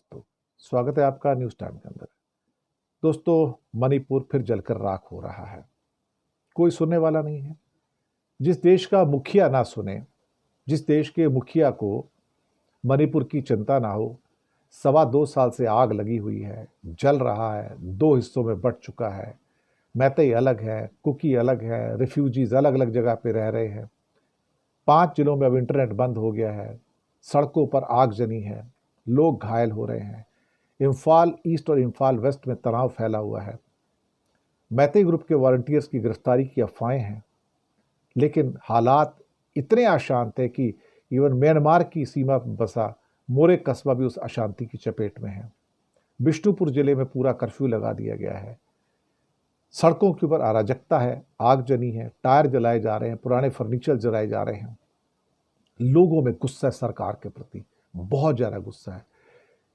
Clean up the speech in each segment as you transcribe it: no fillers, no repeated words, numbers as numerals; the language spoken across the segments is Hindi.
दोस्तों, स्वागत है आपका न्यूज़ टाइम के अंदर। दोस्तों, मणिपुर फिर जलकर राख हो रहा है। कोई सुनने वाला नहीं है। जिस देश का मुखिया ना सुने, जिस देश के मुखिया को मणिपुर की चिंता ना हो, 2.25 साल से आग लगी हुई है, जल रहा है, 2 हिस्सों में बंट चुका है। मैतेई अलग है, कुकी अलग है, रिफ्यूजीज अलग अलग जगह पे रह रहे हैं। 5 जिलों में अब इंटरनेट बंद हो गया है, सड़कों पर आग जनी है, लोग घायल हो रहे हैं। इम्फाल ईस्ट और इम्फाल वेस्ट में तनाव फैला हुआ है। मैतेई ग्रुप के वॉलंटियर्स की गिरफ्तारी की अफवाहें हैं, लेकिन हालात इतने अशांत है कि इवन म्यांमार की सीमा पर बसा मोरे कस्बा भी उस अशांति की चपेट में है। बिष्णुपुर जिले में पूरा कर्फ्यू लगा दिया गया है। सड़कों के ऊपर अराजकता है, आग जनी है, टायर जलाए जा रहे हैं, पुराने फर्नीचर जलाए जा रहे हैं। लोगों में गुस्सा है सरकार के प्रति, बहुत ज़्यादा गुस्सा है।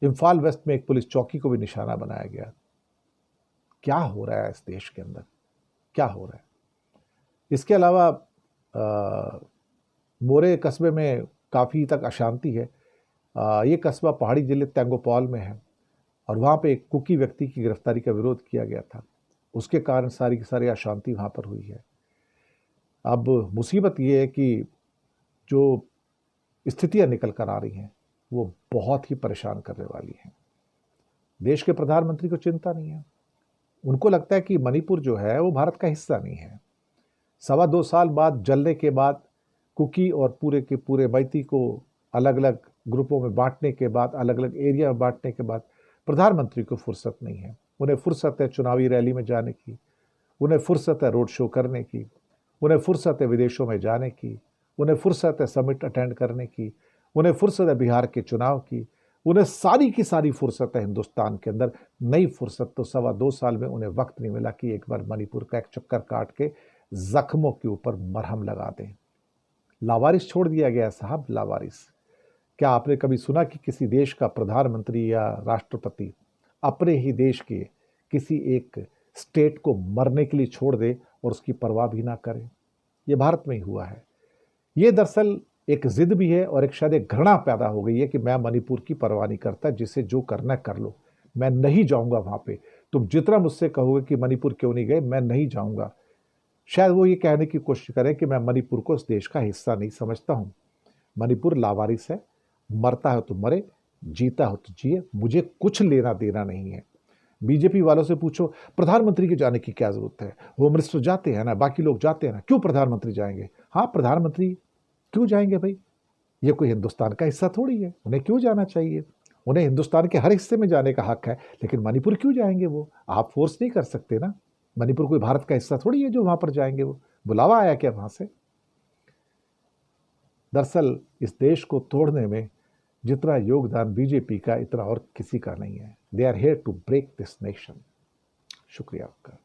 इम्फाल वेस्ट में एक पुलिस चौकी को भी निशाना बनाया गया। क्या हो रहा है इस देश के अंदर, क्या हो रहा है? इसके अलावा मोरे कस्बे में काफ़ी तक अशांति है। ये कस्बा पहाड़ी जिले तेंगोपॉल में है और वहाँ पे एक कुकी व्यक्ति की गिरफ्तारी का विरोध किया गया था। उसके कारण सारी की सारी अशांति वहाँ पर हुई है। अब मुसीबत ये है कि जो स्थितियाँ निकल कर आ रही हैं वो बहुत ही परेशान करने वाली हैं। देश के प्रधानमंत्री को चिंता नहीं है। उनको लगता है कि मणिपुर जो है वो भारत का हिस्सा नहीं है। 2.25 साल बाद जलने के बाद, कुकी और पूरे के पूरे मैती को अलग अलग ग्रुपों में बांटने के बाद, अलग अलग एरिया में बांटने के बाद प्रधानमंत्री को फुर्सत नहीं है। उन्हें फुर्सत है चुनावी रैली में जाने की, उन्हें फुर्सत है रोड शो करने की, उन्हें फुर्सत है विदेशों में जाने की, उन्हें फुर्सत है समिट अटेंड करने की, उन्हें फुर्सत है बिहार के चुनाव की, उन्हें सारी की सारी फुर्सत है हिंदुस्तान के अंदर। नई फुर्सत तो 2.25 साल में उन्हें वक्त नहीं मिला कि एक बार मणिपुर का एक चक्कर काट के जख्मों के ऊपर मरहम लगा दें। लावारिस छोड़ दिया गया साहब, लावारिस। क्या आपने कभी सुना कि किसी देश का प्रधानमंत्री या राष्ट्रपति अपने ही देश के किसी एक स्टेट को मरने के लिए छोड़ दे और उसकी परवाह भी ना करे? ये भारत में ही हुआ है। ये दरअसल एक जिद भी है और एक शायद एक घृणा पैदा हो गई है कि मैं मणिपुर की परवाह नहीं करता, जिसे जो करना कर लो, मैं नहीं जाऊंगा वहां पे। तुम जितना मुझसे कहोगे कि मणिपुर क्यों नहीं गए, मैं नहीं जाऊंगा। शायद वो ये कहने की कोशिश करें कि मैं मणिपुर को उस देश का हिस्सा नहीं समझता हूं। मणिपुर लावारिस है, मरता है तो मरे, जीता हो तो जिए, मुझे कुछ लेना देना नहीं है। बीजेपी वालों से पूछो प्रधानमंत्री के जाने की क्या जरूरत है, होम मिनिस्टर जाते हैं ना, बाकी लोग जाते हैं ना, क्यों प्रधानमंत्री जाएंगे? हाँ, प्रधानमंत्री क्यों जाएंगे भाई? ये कोई हिंदुस्तान का हिस्सा थोड़ी है, उन्हें क्यों जाना चाहिए? उन्हें हिंदुस्तान के हर हिस्से में जाने का हक है, लेकिन मणिपुर क्यों जाएंगे वो? आप फोर्स नहीं कर सकते ना। मणिपुर कोई भारत का हिस्सा थोड़ी है जो वहां पर जाएंगे। वो बुलावा आया क्या वहां से? दरअसल इस देश को तोड़ने में जितना योगदान बीजेपी का, इतना और किसी का नहीं है। They are here to break this nation. शुक्रिया आपका।